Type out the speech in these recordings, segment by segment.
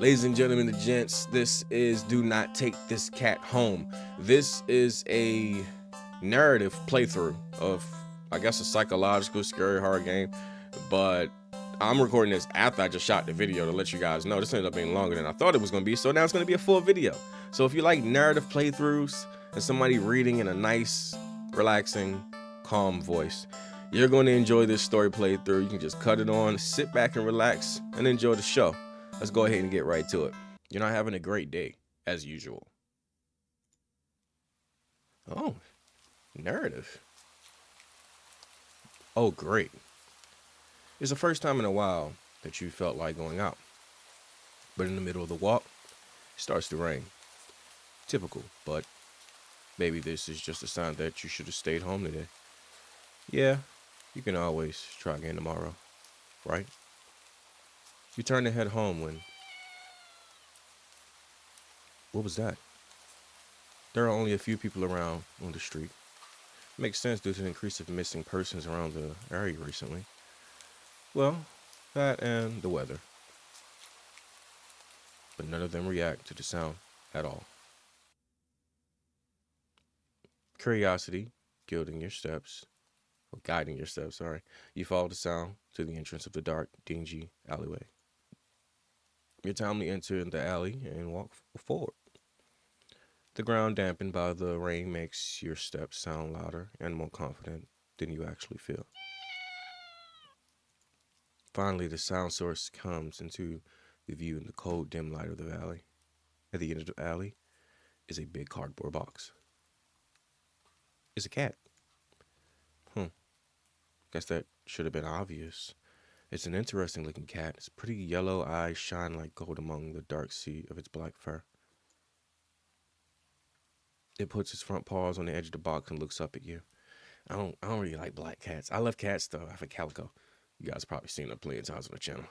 Ladies and gentlemen, the gents, this is Do Not Take This Cat Home. This is a narrative playthrough of, I guess, a psychological, scary horror game. But I'm recording this after I just shot the video to let you guys know. This ended up being longer than I thought it was going to be, so now it's going to be a full video. So if you like narrative playthroughs and somebody reading in a nice, relaxing, calm voice, you're going to enjoy this story playthrough. You can just cut it on, sit back and relax, and enjoy the show. Let's go ahead and get right to it. You're not having a great day, as usual. Oh, narrative. Oh, great. It's the first time in a while that you felt like going out. But in the middle of the walk, it starts to rain. Typical, but maybe this is just a sign that you should have stayed home today. Yeah, you can always try again tomorrow, right? You turn to head home when... What was that? There are only a few people around on the street. Makes sense due to the increase of missing persons around the area recently. Well, that and the weather. But none of them react to the sound at all. Curiosity guiding your steps, sorry. You follow the sound to the entrance of the dark, dingy alleyway. You calmly enter the alley and walk forward. The ground dampened by the rain makes your steps sound louder and more confident than you actually feel. Finally, the sound source comes into the view in the cold, dim light of the valley. At the end of the alley is a big cardboard box. It's a cat. Guess that should have been obvious. It's an interesting looking cat. Its pretty yellow eyes shine like gold among the dark sea of its black fur. It puts its front paws on the edge of the box and looks up at you. I don't really like black cats. I love cats though. I have a calico. You guys probably seen it plenty of times on the channel.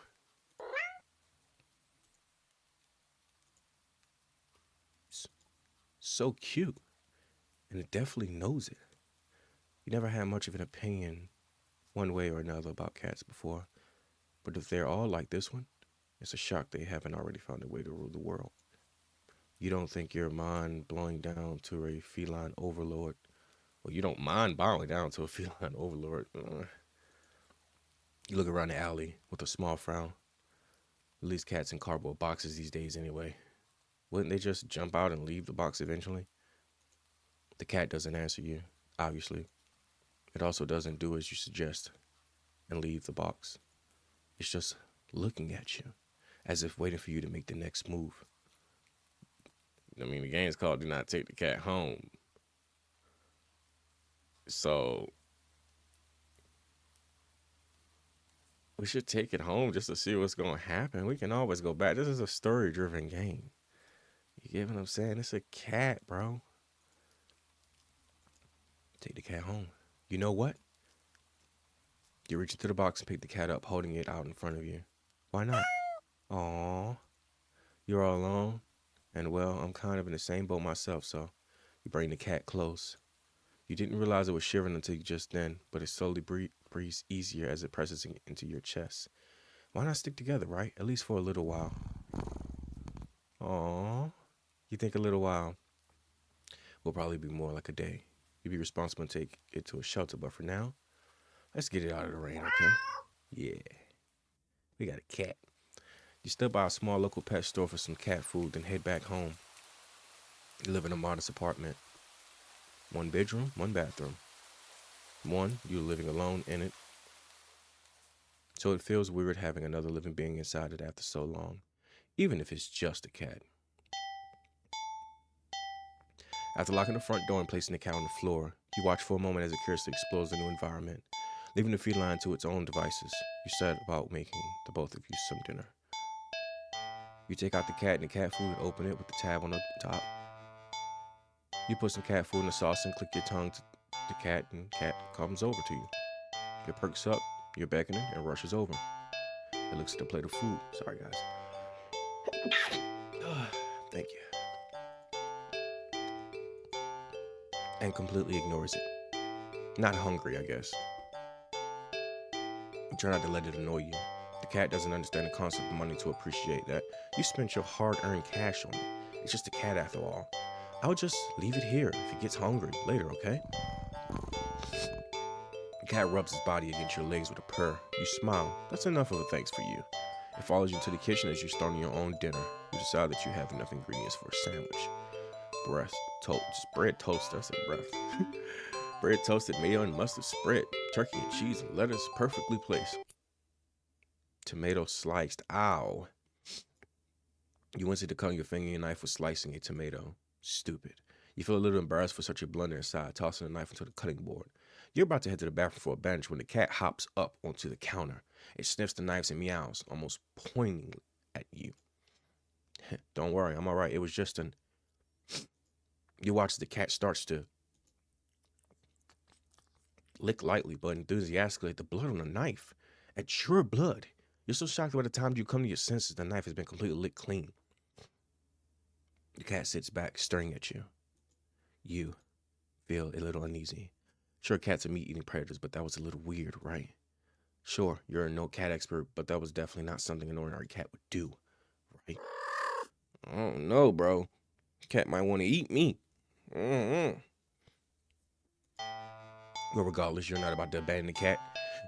It's so cute. And it definitely knows it. You never had much of an opinion one way or another about cats before. But if they're all like this one, it's a shock they haven't already found a way to rule the world. You don't think your mind blowing down to a feline overlord. Well, you don't mind bowing down to a feline overlord. You look around the alley with a small frown. At least cats in cardboard boxes these days anyway. Wouldn't they just jump out and leave the box eventually? The cat doesn't answer you, obviously. It also doesn't do as you suggest and leave the box. It's just looking at you, as if waiting for you to make the next move. I mean, the game's called Do Not Take the Cat Home. So, we should take it home just to see what's going to happen. We can always go back. This is a story-driven game. You get what I'm saying? It's a cat, bro. Take the cat home. You know what? You reach into the box and pick the cat up, holding it out in front of you. Why not? Aww. You're all alone? And well, I'm kind of in the same boat myself, so you bring the cat close. You didn't realize it was shivering until just then, but it slowly breathes easier as it presses into your chest. Why not stick together, right? At least for a little while. Aww. You think a little while will probably be more like a day. You'll be responsible and take it to a shelter, but for now, let's get it out of the rain, okay? Yeah. We got a cat. You step by a small local pet store for some cat food, then head back home. You live in a modest apartment. 1 bedroom, 1 bathroom. You're living alone in it. So it feels weird having another living being inside it after so long, even if it's just a cat. After locking the front door and placing the cat on the floor, you watch for a moment as it curiously explores the new environment. Leaving the feline to its own devices, you set about making the both of you some dinner. You take out the cat and the cat food and open it with the tab on the top. You put some cat food in the sauce and click your tongue to the cat, and cat comes over to you. It perks up, you're beckoning, and rushes over. It looks at the plate of food. Sorry, guys. Thank you. And completely ignores it. Not hungry, I guess. You try not to let it annoy you. The The cat doesn't understand the concept of money to appreciate that. You spent your hard-earned cash on it. It's just a cat after all. I'll just leave it here if it gets hungry later, okay? The cat rubs his body against your legs with a purr. You smile. That's enough of a thanks for you. It follows you to the kitchen as you're starting your own dinner. You decide that you have enough ingredients for a sandwich. Bread toast, I said breath. Bread toasted, mayo and mustard spread, turkey and cheese and lettuce perfectly placed. Tomato sliced, ow. You instantly cut your finger and your knife for slicing a tomato. Stupid. You feel a little embarrassed for such a blunder aside, tossing the knife into the cutting board. You're about to head to the bathroom for a bench when the cat hops up onto the counter. It sniffs the knives and meows, almost pointing at you. Don't worry, I'm alright. It was just an... You watch the cat starts to lick lightly but enthusiastically at the blood on the knife. At your blood. You're so shocked by the time you come to your senses, the knife has been completely licked clean. The cat sits back, staring at you. You feel a little uneasy. Sure, cats are meat-eating predators, but that was a little weird, right? Sure, you're a no cat expert, but that was definitely not something an ordinary cat would do, right? I don't know, bro. Cat might want to eat me. Mm-hmm. But regardless, you're not about to abandon the cat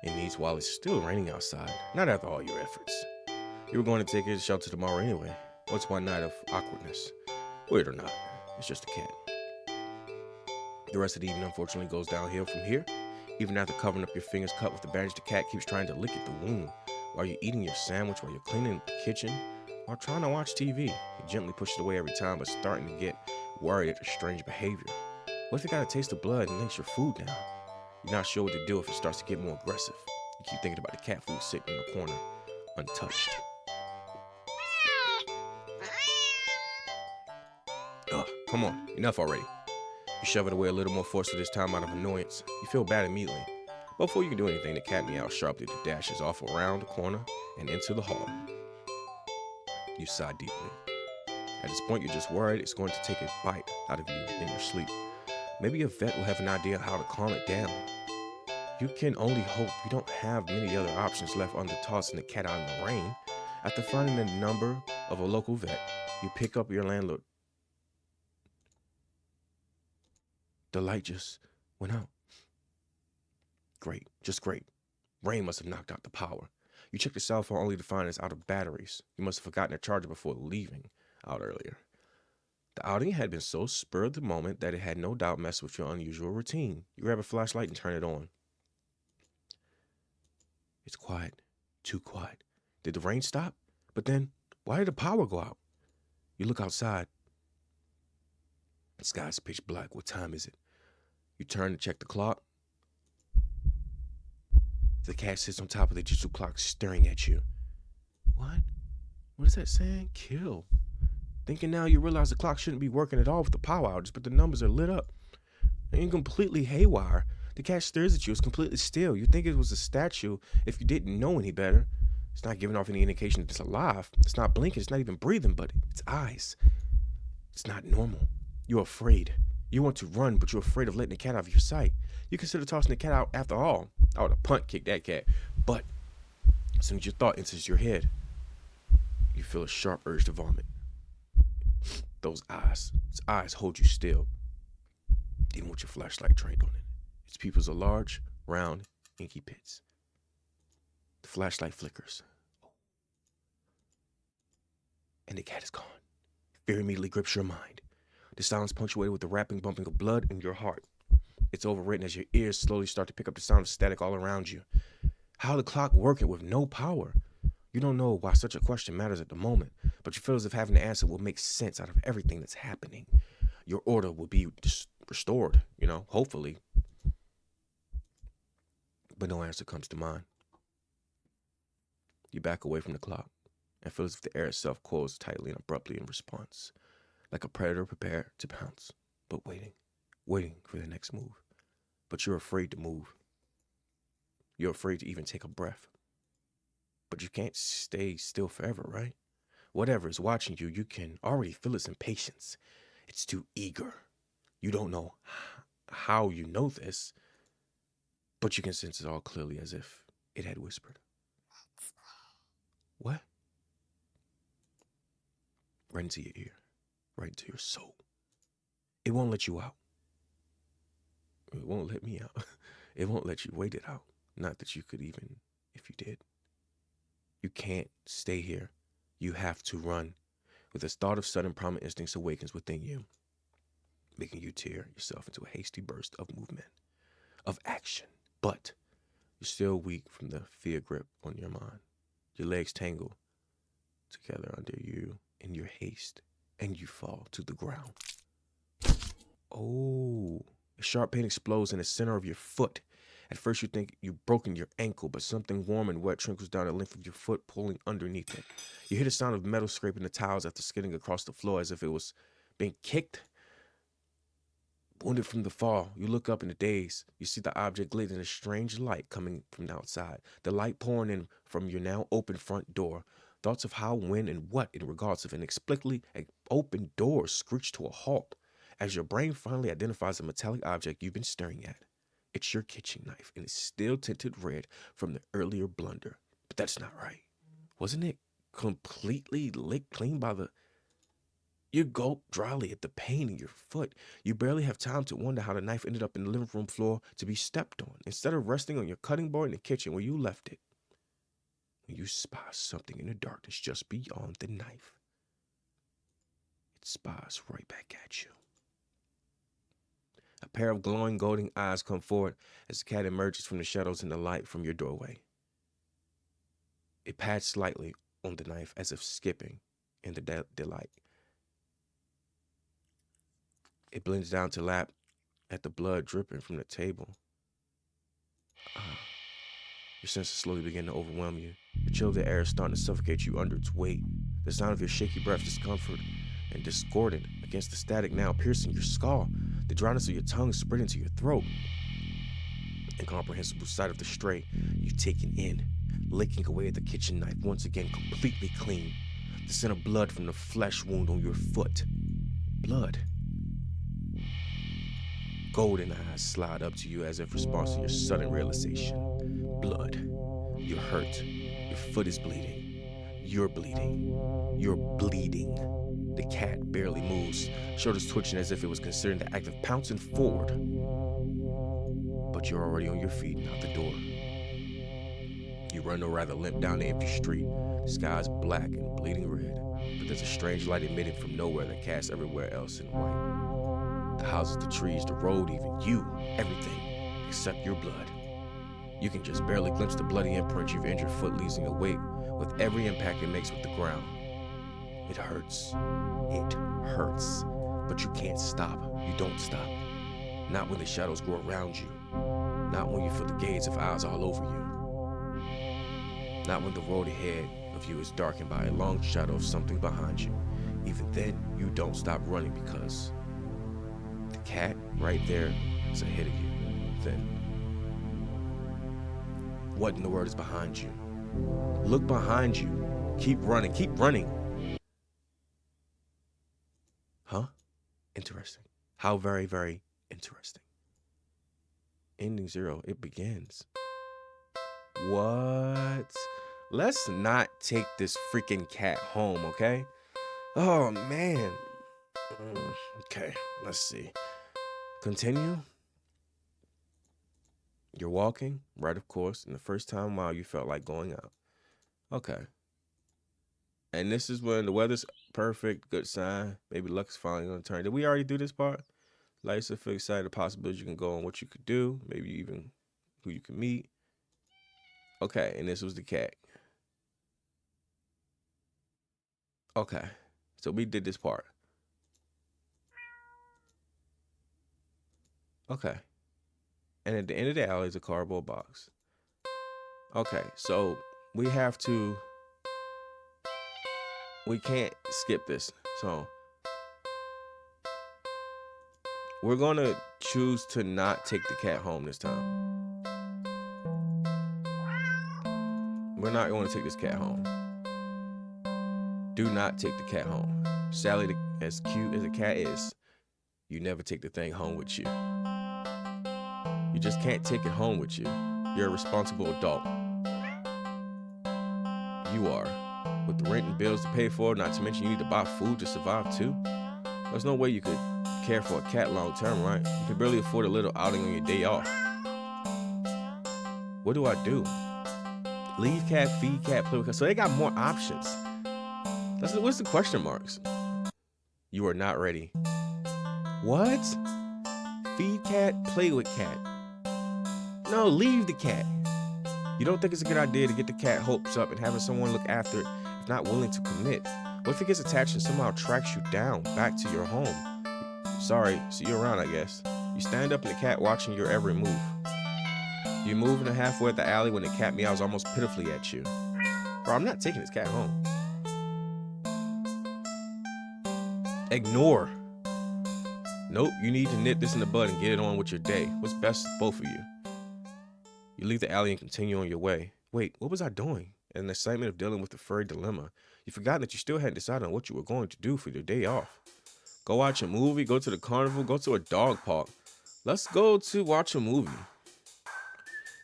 in needs while it's still raining outside. Not after all your efforts. You were going to take it to shelter tomorrow anyway. What's one night of awkwardness? Weird or not, it's just a cat. The rest of the evening unfortunately goes downhill from here. Even after covering up your fingers cut with the bandage, the cat keeps trying to lick at the wound. While you're eating your sandwich, while you're cleaning the kitchen, while trying to watch TV. You gently push it away every time, but starting to get worried at your strange behavior. What if it got a taste of blood and makes your food now? You're not sure what to do if it starts to get more aggressive. You keep thinking about the cat food sitting in the corner, untouched. Ugh, come on, enough already. You shove it away a little more forcefully this time out of annoyance. You feel bad immediately. But before you can do anything, the cat meows sharply to dashes off around the corner and into the hall. You sigh deeply. At this point, you're just worried it's going to take a bite out of you in your sleep. Maybe a vet will have an idea how to calm it down. You can only hope you don't have many other options left under tossing the cat out in the rain. After finding the number of a local vet, you pick up your landlord. The light just went out. Great, just great. Rain must have knocked out the power. You check the cell phone only to find it's out of batteries. You must have forgotten a charger before leaving out earlier. The outing had been so spur of the moment that it had no doubt messed with your unusual routine. You grab a flashlight and turn it on. It's quiet. Too quiet. Did the rain stop? But then, why did the power go out? You look outside. The sky's pitch black. What time is it? You turn to check the clock. The cat sits on top of the digital clock staring at you. What? What is that saying? Kill. Thinking now you realize the clock shouldn't be working at all with the power outage, but the numbers are lit up. And completely haywire. The cat stares at you. It's completely still. You think it was a statue if you didn't know any better. It's not giving off any indication that it's alive. It's not blinking. It's not even breathing, but its eyes. It's not normal. You're afraid. You want to run, but you're afraid of letting the cat out of your sight. You consider tossing the cat out after all. I would have punt kicked that cat. But as soon as your thought enters your head, you feel a sharp urge to vomit. Its eyes hold you still, even with your flashlight trained on it. Its pupils are large, round, inky pits. The flashlight flickers. And the cat is gone. Fear immediately grips your mind. The silence punctuated with the rapping, bumping of blood in your heart. It's overwritten as your ears slowly start to pick up the sound of static all around you. How the clock working with no power? You don't know why such a question matters at the moment, but you feel as if having the answer will make sense out of everything that's happening. Your order will be restored, hopefully. But no answer comes to mind. You back away from the clock and feel as if the air itself coils tightly and abruptly in response, like a predator prepared to pounce, but waiting for the next move. But you're afraid to move. You're afraid to even take a breath. But you can't stay still forever, right? Whatever is watching you, you can already feel its impatience. It's too eager. You don't know how you know this, but you can sense it all clearly as if it had whispered. What? Right into your ear, right into your soul. It won't let you out. It won't let me out. It won't let you wait it out. Not that you could even, if you did. You can't stay here. You have to run. With the start of sudden primal instincts awakens within you, making you tear yourself into a hasty burst of movement, of action. But you're still weak from the fear grip on your mind. Your legs tangle together under you in your haste, and you fall to the ground. Oh, a sharp pain explodes in the center of your foot. At first you think you've broken your ankle, but something warm and wet trickles down the length of your foot, pulling underneath it. You hear the sound of metal scraping the tiles after skidding across the floor as if it was being kicked. Wounded from the fall, you look up in a daze. You see the object lit in a strange light coming from the outside. The light pouring in from your now open front door. Thoughts of how, when, and what in regards of inexplicably open doors screech to a halt as your brain finally identifies a metallic object you've been staring at. It's your kitchen knife, and it's still tinted red from the earlier blunder. But that's not right. Wasn't it completely licked clean by the... You gulp dryly at the pain in your foot. You barely have time to wonder how the knife ended up in the living room floor to be stepped on, instead of resting on your cutting board in the kitchen where you left it. When you spy something in the darkness just beyond the knife, it spies right back at you. A pair of glowing golden eyes come forward as the cat emerges from the shadows in the light from your doorway. It pats slightly on the knife as if skipping in the delight. It blends down to lap at the blood dripping from the table. Your senses slowly begin to overwhelm you. The chill of the air is starting to suffocate you under its weight. The sound of your shaky breath, discomfort, and discordant against the static now piercing your skull. The dryness of your tongue spread into your throat. Incomprehensible sight of the stray you've taken in, licking away at the kitchen knife, once again completely clean. The scent of blood from the flesh wound on your foot. Blood. Golden eyes slide up to you as if response to your sudden realization. Blood. You're hurt. Your foot is bleeding. You're bleeding. You're bleeding. The cat barely moves, shoulders twitching as if it was considering the act of pouncing forward. But you're already on your feet and out the door. You run or rather limp down the empty street. The sky's black and bleeding red, but there's a strange light emitting from nowhere that casts everywhere else in white. The houses, the trees, the road, even you, everything, except your blood. You can just barely glimpse the bloody imprint your injured foot leaves in your wake with every impact it makes with the ground. It hurts. It hurts. But you can't stop. You don't stop. Not when the shadows grow around you. Not when you feel the gaze of eyes all over you. Not when the road ahead of you is darkened by a long shadow of something behind you. Even then, you don't stop running because the cat right there is ahead of you. Then, what in the world is behind you? Look behind you. Keep running. Keep running. Huh? Interesting. How very, very interesting. Ending 0. It begins. What? Let's not take this freaking cat home, okay? Oh, man. Okay, let's see. Continue. You're walking, right, of course, and the first time while you felt like going out. Okay. And this is when the weather's perfect, good sign. Maybe luck is finally going to turn. Did we already do this part? Like, so feel excited, the possibilities you can go on what you could do, maybe even who you can meet. Okay, and this was the cat. Okay, so we did this part. Okay. And at the end of the alley is a cardboard box. Okay, so we can't skip this. So we're gonna choose to not take the cat home this time. We're not going to take this cat home. Do not take the cat home. Sally, as cute as a cat is, you never take the thing home with you. You just can't take it home with you. You're a responsible adult. You are. with the rent and bills to pay for, not to mention you need to buy food to survive too. There's no way you could care for a cat long term, right? You can barely afford a little outing on your day off. What do I do? Leave cat, feed cat, play with cat. So they got more options. What's the question marks? You are not ready. What? Feed cat, play with cat. No, leave the cat. You don't think it's a good idea to get the cat hopes up and having someone look after it if not willing to commit? What if it gets attached and somehow tracks you down back to your home? Sorry, see you around, I guess. You stand up and the cat watching your every move. You move in halfway at the alley when the cat meows almost pitifully at you. Bro, I'm not taking this cat home. Ignore. Nope, you need to nip this in the bud and get it on with your day. What's best for both of you? You leave the alley and continue on your way. Wait, what was I doing? In the excitement of dealing with the furry dilemma, you forgot that you still hadn't decided on what you were going to do for your day off. Go watch a movie, go to the carnival, go to a dog park. Let's go to watch a movie.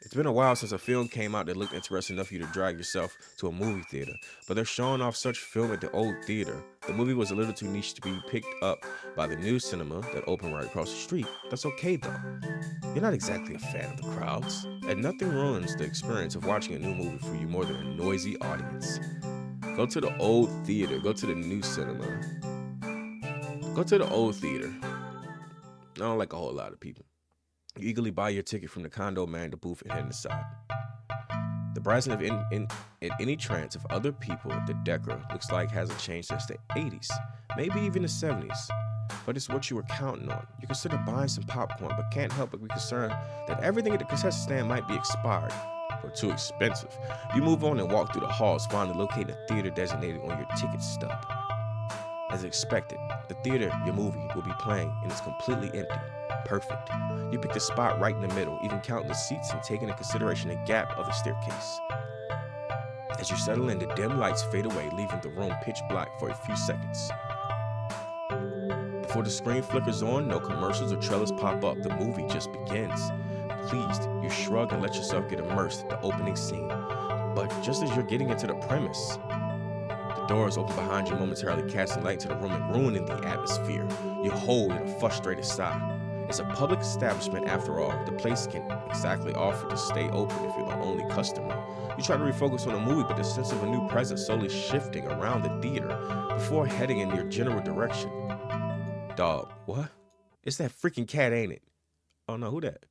It's been a while since a film came out that looked interesting enough for you to drag yourself to a movie theater, but they're showing off such film at the old theater. The movie was a little too niche to be picked up by the new cinema that opened right across the street. That's okay though. You're not exactly a fan of the crowds, and nothing ruins the experience of watching a new movie for you more than a noisy audience. Go to the old theater, go to the new cinema. Go to the old theater. I don't like a whole lot of people. You eagerly buy your ticket from the condo man to booth and head inside. The brazen of in any trance of other people at the Decker looks like hasn't changed since the 80s, maybe even the 70s. But it's what you were counting on. You consider buying some popcorn, but can't help but be concerned that everything at the concession stand might be expired or too expensive. You move on and walk through the halls, finally locating a theater designated on your ticket stub. As expected, the theater your movie will be playing and it's completely empty. Perfect. You picked a spot right in the middle, even counting the seats and taking into consideration the gap of the staircase. As you settle in, the dim lights fade away, leaving the room pitch black for a few seconds. Before the screen flickers on, no commercials or trailers pop up. The movie just begins. Pleased, you shrug and let yourself get immersed in the opening scene. But just as you're getting into the premise, the doors open behind you, momentarily casting light into the room and ruining the atmosphere. You hold in a frustrated sigh. It's a public establishment after all. The place can exactly offer to stay open if you're the only customer. You try to refocus on the movie, but the sense of a new presence slowly shifting around the theater before heading in your general direction. Dog, what? It's that freaking cat, ain't it? Oh no, who that?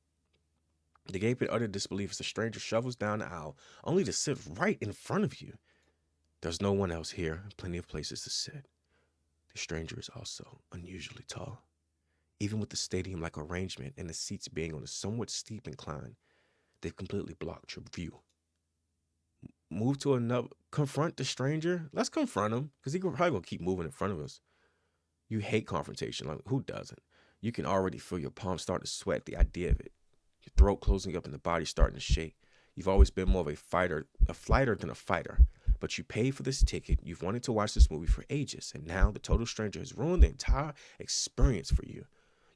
The gape in utter disbelief as the stranger shovels down the aisle, only to sit right in front of you. There's no one else here, plenty of places to sit. The stranger is also unusually tall. Even with the stadium-like arrangement and the seats being on a somewhat steep incline, they've completely blocked your view. Move to another, confront the stranger? Let's confront him, because he's probably going to keep moving in front of us. You hate confrontation, like who doesn't? You can already feel your palms start to sweat at the idea of it. Your throat closing up and the body starting to shake. You've always been more of a flighter than a fighter. But you paid for this ticket, you've wanted to watch this movie for ages, and now the total stranger has ruined the entire experience for you.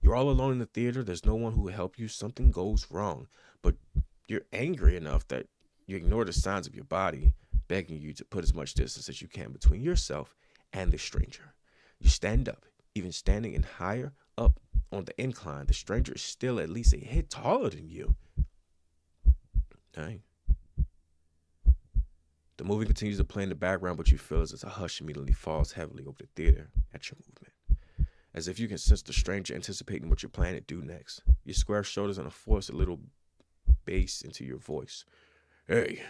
You're all alone in the theater, there's no one who will help you, something goes wrong. But you're angry enough that you ignore the signs of your body, begging you to put as much distance as you can between yourself and the stranger. You stand up, even standing in higher up on the incline, the stranger is still at least a head taller than you. Dang. The movie continues to play in the background, but you feel as a hush immediately falls heavily over the theater at your movement. As if you can sense the stranger anticipating what you're planning to do next. You square shoulders and force a little bass into your voice. Hey,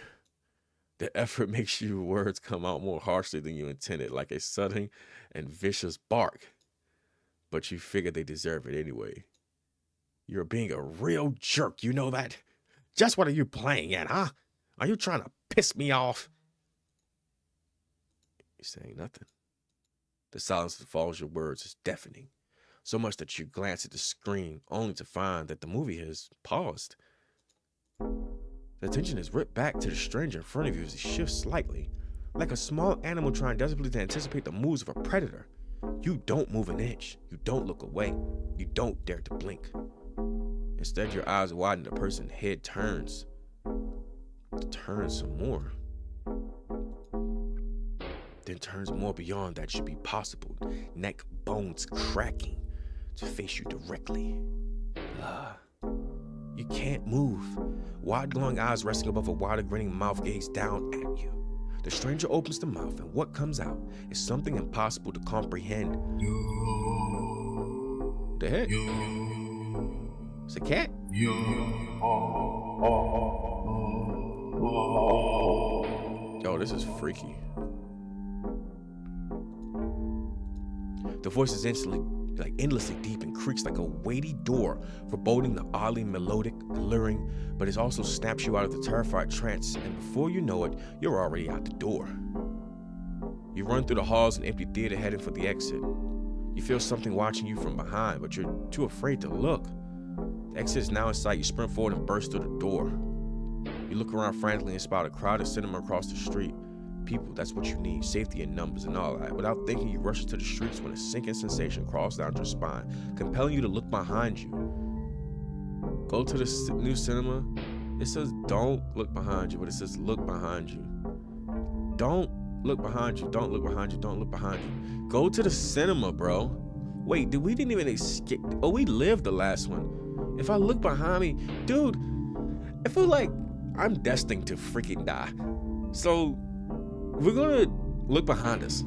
the effort makes your words come out more harshly than you intended, like a sudden and vicious bark. But you figure they deserve it anyway. You're being a real jerk, you know that? Just what are you playing at, huh? Are you trying to piss me off? You're saying nothing. The silence that follows your words is deafening, so much that you glance at the screen only to find that the movie has paused. The attention is ripped back to the stranger in front of you as he shifts slightly, like a small animal trying desperately to anticipate the moves of a predator. You don't move an inch. You don't look away. You don't dare to blink. Instead, your eyes widen, the person's head turns some more. then turns more beyond that should be possible, neck bones cracking to face you directly. You can't move. Wide glowing eyes resting above a wider grinning mouth gaze down at you. The stranger opens the mouth, and what comes out is something impossible to comprehend. The heck? It's a cat? Yo, this is freaky. The voice is instantly, endlessly deep and creaks like a weighty door, foreboding the oddly melodic, alluring, but it also snaps you out of the terrified trance, and before you know it, you're already out the door. You run through the halls and empty theater heading for the exit. You feel something watching you from behind, but you're too afraid to look. The exit is now in sight. You sprint forward and burst through the door. You look around frantically and spot a crowded cinema across the street. People, that's what you need, safety in numbers and all that. Without thinking, you rush into the streets when a sinking sensation crawls down your spine, compelling you to look behind you. Go to the new cinema. It says don't look behind you, but it says look behind you. Don't look behind you, don't look behind you, don't look behind you. Go to the cinema, bro. Wait, we didn't even escape. Oh, we lived the last one. If I look behind me, dude, I feel like I'm destined to freaking die. So we're gonna look behind us.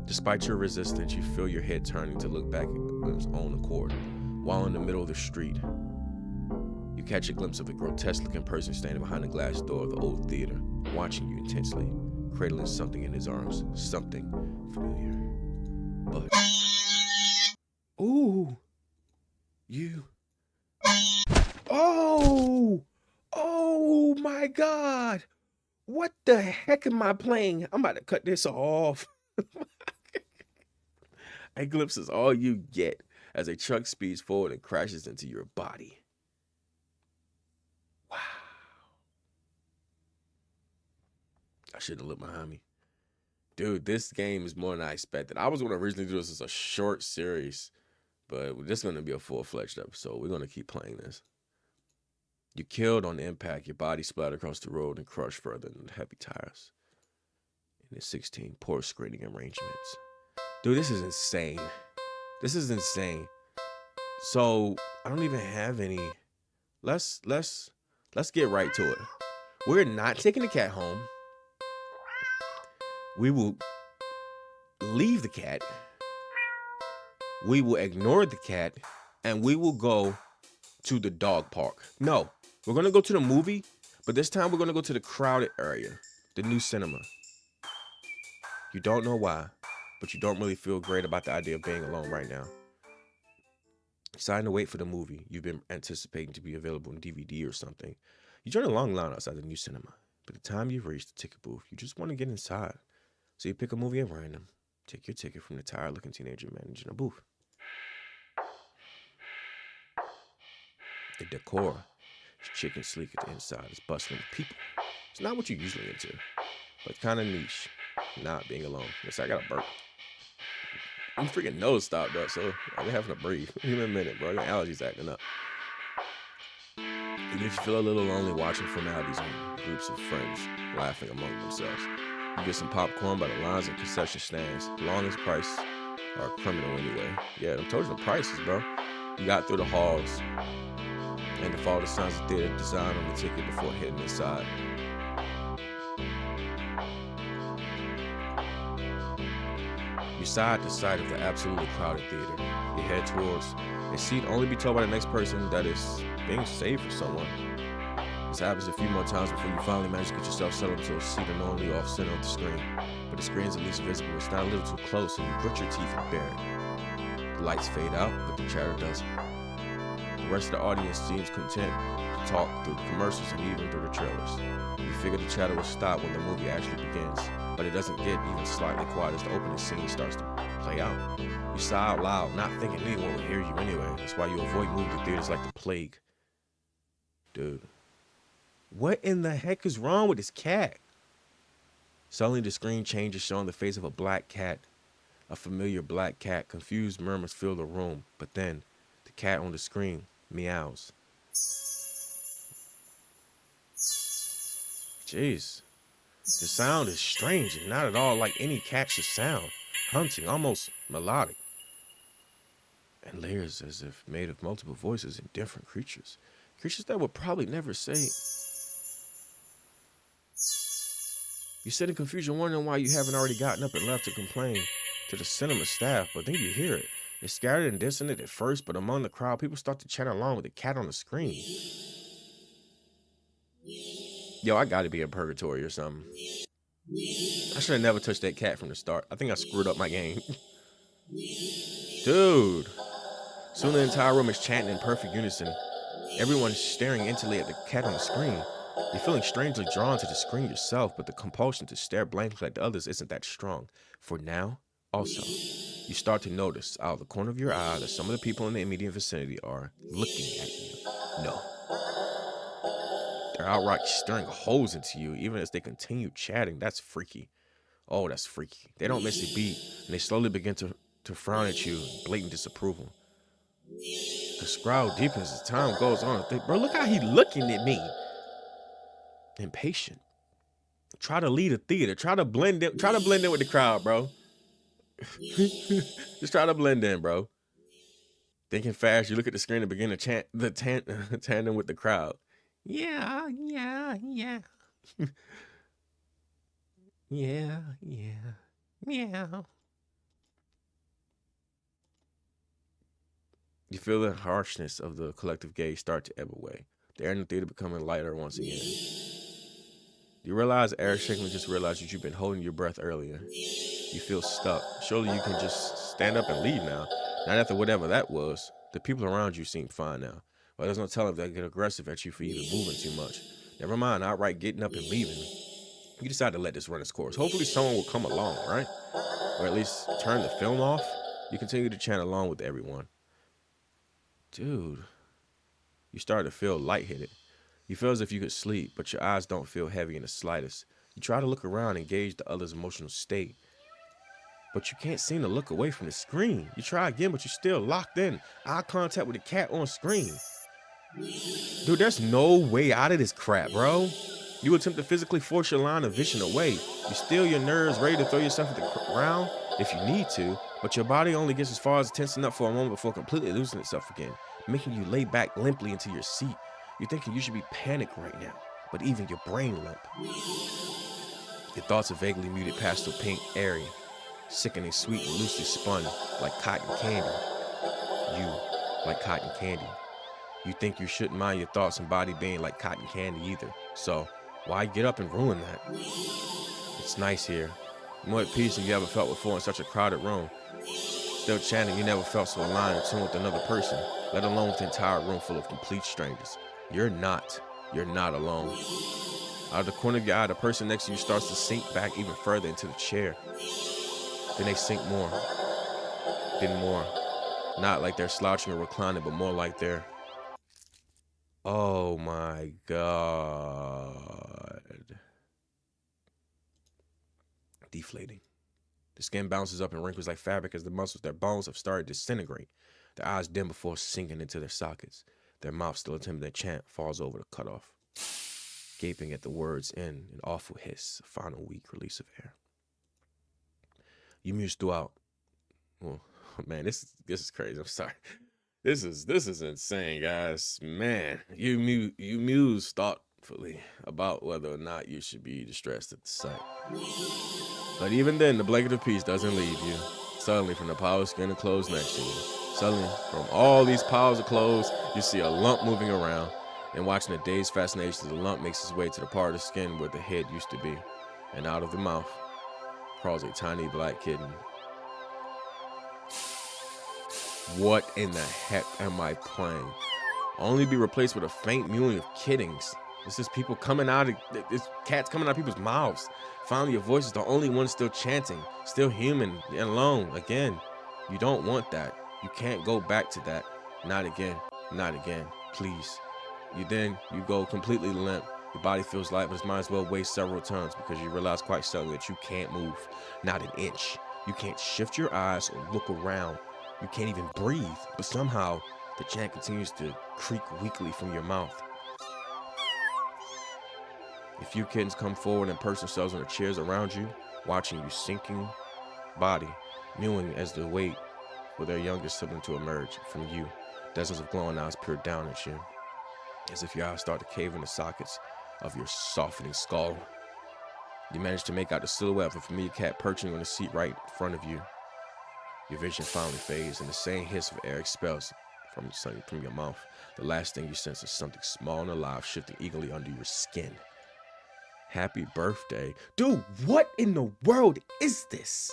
Despite your resistance, you feel your head turning to look back on its own accord. While in the middle of the street, you catch a glimpse of a grotesque-looking person standing behind the glass door of the old theater, watching you intensely, cradling something in his arms, something familiar. But, ooh, you. Oh my God. What the heck am I playing? I'm about to cut this off. A glimpse is all you get as a truck speeds forward and crashes into your body. Wow. I shouldn't have looked behind me. Dude, this game is more than I expected. I was going to originally do this as a short series, but this is going to be a full-fledged episode. We're going to keep playing this. You killed on the impact. Your body splattered across the road and crushed further than the heavy tires. And the 16 poor screening arrangements. Dude, this is insane. This is insane. So I don't even have any. Let's get right to it. We're not taking the cat home. We will leave the cat. We will ignore the cat, and we will go to the dog park. No, we're gonna go to the movie, but this time we're gonna go to the crowded area, the new cinema. You don't know why, but you don't really feel great about the idea of being alone right now. Deciding to wait for the movie you've been anticipating to be available in DVD or something. You join a long line outside the new cinema. By the time you've reached the ticket booth, you just want to get inside. So you pick a movie at random, take your ticket from the tired-looking teenager managing a booth. The decor is chicken sleek at the inside. It's bustling with people. It's not what you're usually into, but kind of niche. Not being alone. Yes, I got a burp. I'm freaking nose stopped up, so I'm having to breathe. Give me a minute, bro. Your allergies acting up. Even if you feel a little lonely watching formalities on groups of friends laughing among themselves, you get some popcorn by the lines and concession stands. The longest price are criminal anyway. Yeah, I told you the prices, bro. You got through the halls and to follow the signs of theater design on the ticket before heading inside. You sigh at the sight of the absolutely crowded theater. You head towards a seat only be told by the next person that is being saved for someone. This happens a few more times before you finally manage to get yourself settled into a seat unknowingly off center of the screen. But the screen is at least visible. It's not a little too close, and you grit your teeth and bear it. The lights fade out, but the chatter doesn't. The rest of the audience seems content to talk through the commercials and even through the trailers. You figure the chatter will stop when the movie actually begins, but it doesn't get even slightly quiet as the opening scene starts to play out. You sigh out loud, not thinking anyone will hear you anyway. That's why you avoid movie theaters like the plague. Dude, what in the heck is wrong with this cat? Suddenly the screen changes, showing the face of a black cat. A familiar black cat. Confused murmurs fill the room, but then the cat on the screen meows. Jeez. The sound is strange and not at all like any cat should sound. Hunting, almost melodic. And layers as if made of multiple voices and different creatures. Creatures that would probably never say. You sit in confusion wondering why you haven't already gotten up and left to complain to the cinema staff, but then you hear it. It's scattered and dissonant at first, but among the crowd, people start to chat along with the cat on the screen. Yo, I gotta be in purgatory or something. I should have never touched that cat from the start. I think I screwed up my game. Dude. Soon the entire room is chanting in perfect unison. Everyone is staring intently at the cat on the screen. You're feeling strangely drawn to the screen yourself, but the compulsion to stare blankly at the others isn't that strong. For now, also, you start to notice out of the corner of your eye that some of the people in the immediate vicinity are looking at you. No. They're outright staring holes into you, even as they continue chatting. That's freaky. Oh, that's freaky. They don't miss a beat, and they slowly begin to frown at you in blatant disapproval. The scowl deepens as time goes on. Bro, look how he's looking at me. Impatient. Try to lead a theater. Try to blend in. Try to blend in with the crowd, bro. Just try to blend in, bro. Thinking fast, you look at the screen and begin to chant the tandem with the crowd. Yeah. Yeah. You feel the harshness of the collective gaze start to ebb away. The air in the theater becoming lighter once again. You realize Eric Shankman just realized that you've been holding your breath earlier. You feel stuck. Surely you can just stand up and leave now. Not after whatever that was. The people around you seem fine now. But there's no telling if they get aggressive at you for even moving too much. Never mind outright getting up and leaving. You decide to let this run its course. Hopefully someone will come along, right? Or at least turn the film off. You continue to chant along with everyone. Dude. You start to feel lightheaded. You feel as if you could sleep, but your eyes don't feel heavy in the slightest. You try to look around and gauge the other's emotional state, but you can't seem to look away from the screen. You try again, but you're still locked in. Eye contact with the cat on screen. Dude, there's no way out of this crap, bro. You attempt to physically force your line of vision away. You steal your nerves, ready to throw yourself at the ground if you need to, but your body only gets as far as tensing up for a moment before completely losing itself again, making you lay back limply into your seat. You're thinking you should be panicked right now, but even your brain limp. Your thoughts are vaguely muted pastel pink, airy, sickening sweet and loosely spun like cotton candy. You, like cotton candy. You think you shouldn't mind your thoughts and body being like cotton candy either. So, why get up and ruin that? It's nice here. More at peace than you ever felt before in such a crowded room. Still chanting, you never felt so aligned and tuned with another person, let alone with the entire room full of complete strangers. You're not alone. Out of the corner of your eye, the person next to you starts to sink back even further into the chair. Then they sink more. Then more. Not like they're slouching or reclining, but more like they're... Oh my God. Deflating. The skin bounces up and wrinkles like fabric as their bones have started to disintegrate. Their eyes dim before sinking into their sockets. Their mouth still attempting their chant falls over the cutoff. Gaping at the words in an awful hiss, a final weak release of air. You muse throughout. Oh man, this is crazy. I'm sorry. This is insane, guys. Man, you muse thoughtfully about whether or not you should be distressed at the sight. But even then, the blanket of peace doesn't leave you. Suddenly, from the pile of skin and clothes next to you, suddenly, from all these piles of clothes, you see a lump moving around. And watching the dazed fascination, the lump makes its way to the part of the skin where the head used to be. And out of the mouth crawls a tiny black kitten. What in the heck am I playing? Only be replaced with a faint mewing of kittens. This is people coming out of, this cats coming out of people's mouths. Finally, your voice is the only one still chanting, still human and alone. Again, you don't want that. You can't go back to that. Not again. Not again. Please. You go completely limp. Your body feels light, but it might as well weigh several tons because you realize quite suddenly that you can't move. Not an inch. You can't shift your eyes or look around. You can't even breathe, but somehow the chant continues to creak weakly from your mouth. A few kittens come forward and perch themselves on the chairs around you, watching you sinking body, mewing as they wait for their youngest sibling to emerge from you. Dozens of glowing eyes peer down at you, as if your eyes start to cave in the sockets of your softening skull. You manage to make out the silhouette of a familiar cat perching on the seat right in front of you. Your vision finally fades, and the same hiss of air expels from your mouth. The last thing you sense is something small and alive shifting eagerly under your skin. Happy birthday. Dude, what in the world is this?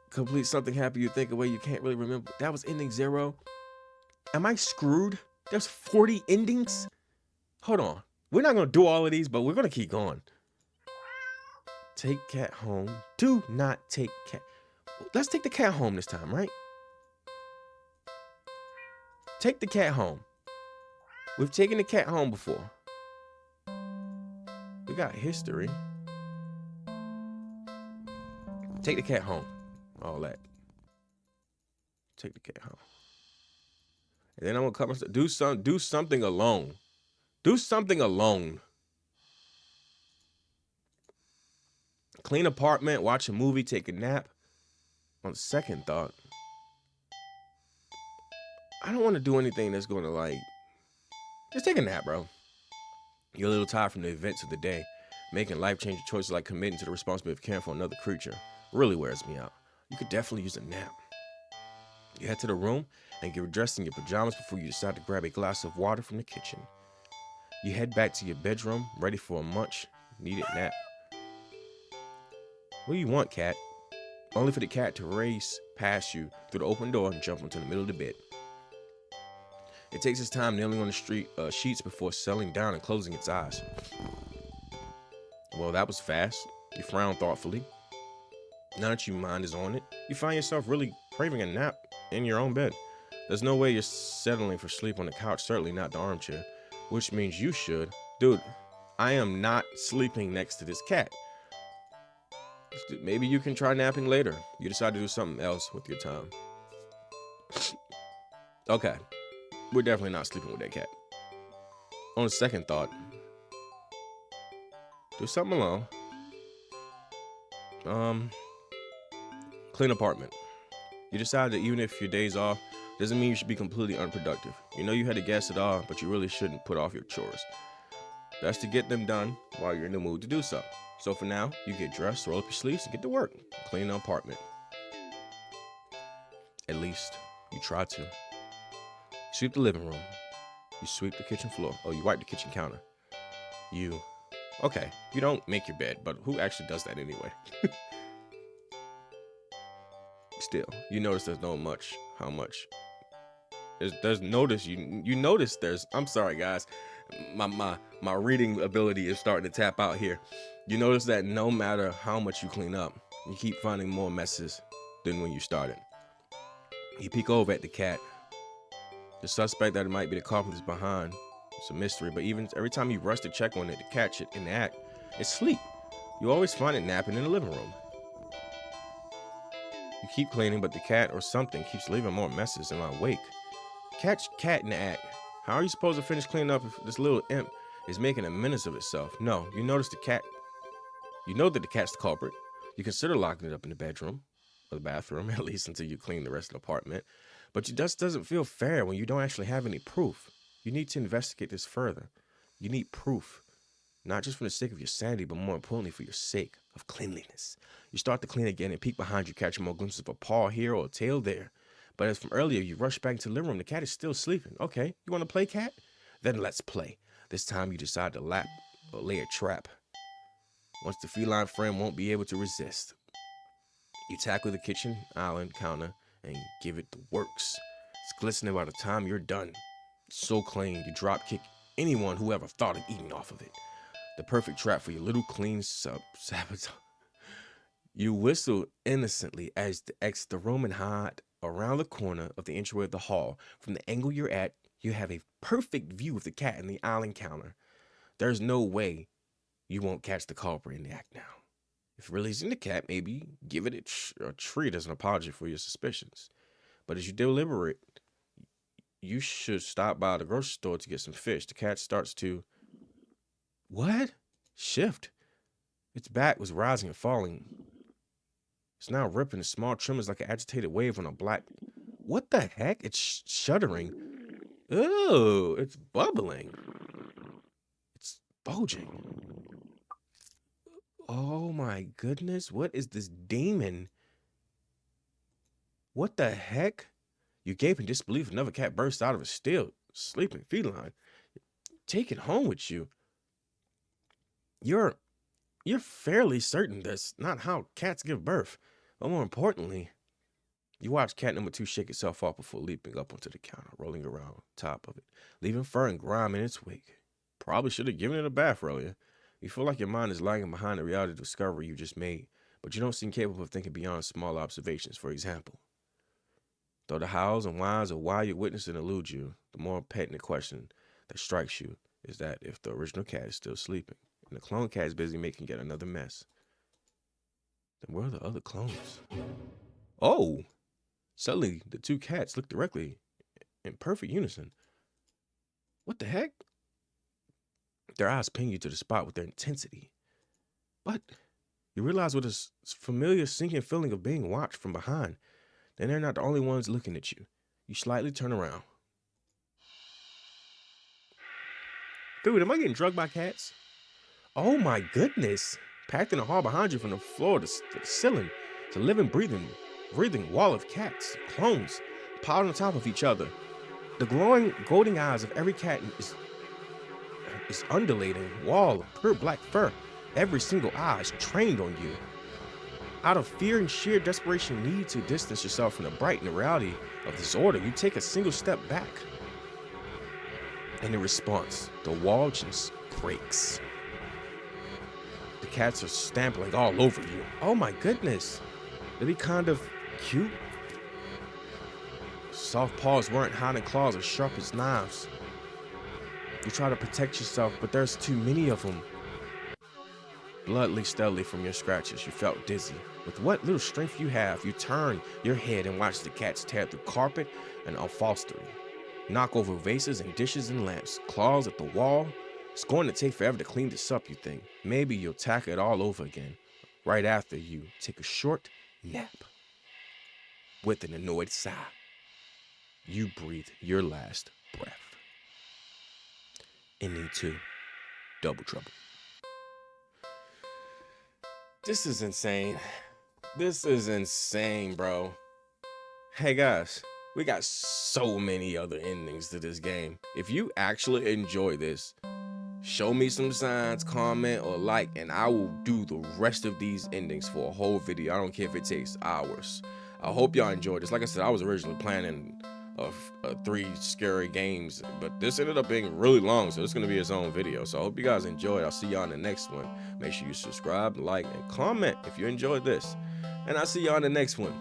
Complete something happy you think away you can't really remember. That was ending 0. Am I screwed? There's 40 endings? Hold on. We're not going to do all of these, but we're going to keep going. Take cat home. Do not take cat. Let's take the cat home this time, right? Take the cat home. We've taken the cat home before. We got history. Take the cat home. All that. Take the cat home. And then I'm gonna cut myself. Do something alone. Do something alone. Clean apartment, watch a movie, take a nap. On second thought, I don't want to do anything that's gonna like. Just take a nap, bro. You're a little tired from the events of the day. Making life-changing choices like committing to the responsibility of caring for another creature really wears me out. You could definitely use a nap. You head to the room and get dressed in your pajamas before you decide to grab a glass of water from the kitchen. You head back to your bedroom, ready for a much-needed nap. What do you want, cat? Only for the cat to race past you through the open door and jump into the middle of the bed. It takes its time kneeling on the sheets before settling down and closing its eyes. Well, that was fast. You frown thoughtfully. Now that your mind is on it, you find yourself really craving a nap in your own bed. There's no way you're settling for sleep on the couch, certainly not the armchair, which means you should. Dude, I am not sleeping next to this cat. Maybe you can try napping later. You decide to do something else with your time. Okay, we're definitely not sleeping with that cat. On a second thought, do something alone. Clean apartment. You decide that even if your day's off, doesn't mean you should be completely unproductive. You know you had to guess it all, but you really shouldn't put off your chores. Best to get them done while you're in the mood to do so. So for now, you get dressed, roll up your sleeves, and get to work. Clean the apartment. At least, you try to. Sweep the living room. You sweep the kitchen floor. Oh, you wipe the kitchen counter. Okay, you don't make your bed, but who actually does that anyway? Still, you notice there's no much. How much? There's notice you notice there's. I'm sorry, guys. My reading ability is starting to tap out here. You notice that no matter how much you clean up, you keep finding more messes than when you started. You peek over at the cat. The suspect that it might be the culprit is behind. It's a mystery, but even every time you rush to check on it, the cat in the act, it's asleep. You always find it napping in the living room. You keep cleaning, but the cat or something keeps leaving more messes in my wake. Catch cat in the act. How are you supposed to finish cleaning up if this little imp is making a menace of itself? No, you notice the cat. You know that the cat's the culprit. You consider locking it up in the bedroom or the bathroom, at least until you clean the rest of the apartment. But it just doesn't feel fair when you don't actually have any proof. You need to investigate this further. You need proof. Not just for the sake of your sanity, but more importantly for your sake of cleanliness. You start to clean again and peek behind you, catching more glimpses of a paw here or a tail there. But as from earlier, you rush back into the living room. The cat is still sleeping. Okay, you want to play, cat? Then let's play. This time you decide to lay a trap. Once the feline friend won't be able to resist. You tackle the kitchen island counter and give it the works. It's glistening by the time you're done. It's so clean, you drop kick anyone who ever thought of eating off of it. The perfect trap for your little clean sabotage. You whistle innocently as you exit the room and hide around the corner of the entryway of the hall. From the angle you're at, you have a perfect view of the cat in the island counter. There's no way you won't catch the culprit in the act now. If releasing the cat, maybe give it a treat as an apology for your suspicions. But as you deliberate, you should stop by the grocery store to get some fish. The cat starts to What? Shift. Its back was rising and falling. It's now ripping in small tremors like an agitated wave on a black. What the heck? It's shuddering. Ew, it's bubbling. It's bulging. Oh my goodness, what is this demon? What the heck? You gape in disbelief. Another cat bursts out of a still sleeping feline. Take it home with you. You're fairly certain that's not how cats give birth. But more importantly, you watch cat number 2 shake itself off before leaping up onto the counter, rolling around top of it, leaving fur and grime in its wake. Probably should have given it a bath earlier. You feel like your mind is lagging behind the reality of the discovery you just made, but you don't seem capable of thinking beyond small observations. For example, though the howls and whines of why you're witnessing elude you, the more pertinent question that strikes you is that if the original cat is still sleeping, and the clone cat is busy making yet another mess, then where are the other clones? Oh! Suddenly, the 2 cats look directly in perfect unison. What the heck? Their eyes ping you to the spot with their intensity. But you realize with a familiar sinking feeling of being watched from behind, then they're not the only ones looking at you. You slightly turn around. Dude, am I getting drugged by cats? Oh my goodness. Packed in a hall behind you from the floor to the ceiling. It's a living, breathing wall of cats, clones, piled on top of each other. The glowing, golden eyes of every cat is undulating wall of pure black fur. Every single eye is trained on you. Out of fear and sheer desperation need to distance yourself from the bright and the reality of this order, you take a single step back. And in response, the wall just breaks. The cats are stamping all over you. Oh my goodness. They'd be kind of cute. Soft paws weren't hiding claws as sharp as knives. You try to protect yourself, but there's too many of them. Blood leaked steadily from your scratches. You felt dizzy. With what little strength you have, you turn your head and watch the cats tear through carpet and upholstery, knock over vases and dishes and lamps, claws at the wall. It's going to take forever to clean this up, you think. Maybe you'll tackle it all over again, right after you take a short nap. With an annoyed sigh, you breathe your last breath. Ending 2, Double Trouble. This is insane. This is insane, bro. Hey guys, we got so many other endings to this game. If you actually enjoy this, show me some signs, comment, or like, and I will do the rest of these endings for a whole video. I don't care if it takes hours. I hope y'all enjoyed this. Like I said, I was originally planning 3 scary games, but this ended up being really long, so it's going to be its own video. So I hope you guys enjoyed. I'll see y'all in the next one. Make sure you subscribe, like, and comment if you enjoyed this. And I'll see y'all in the next one.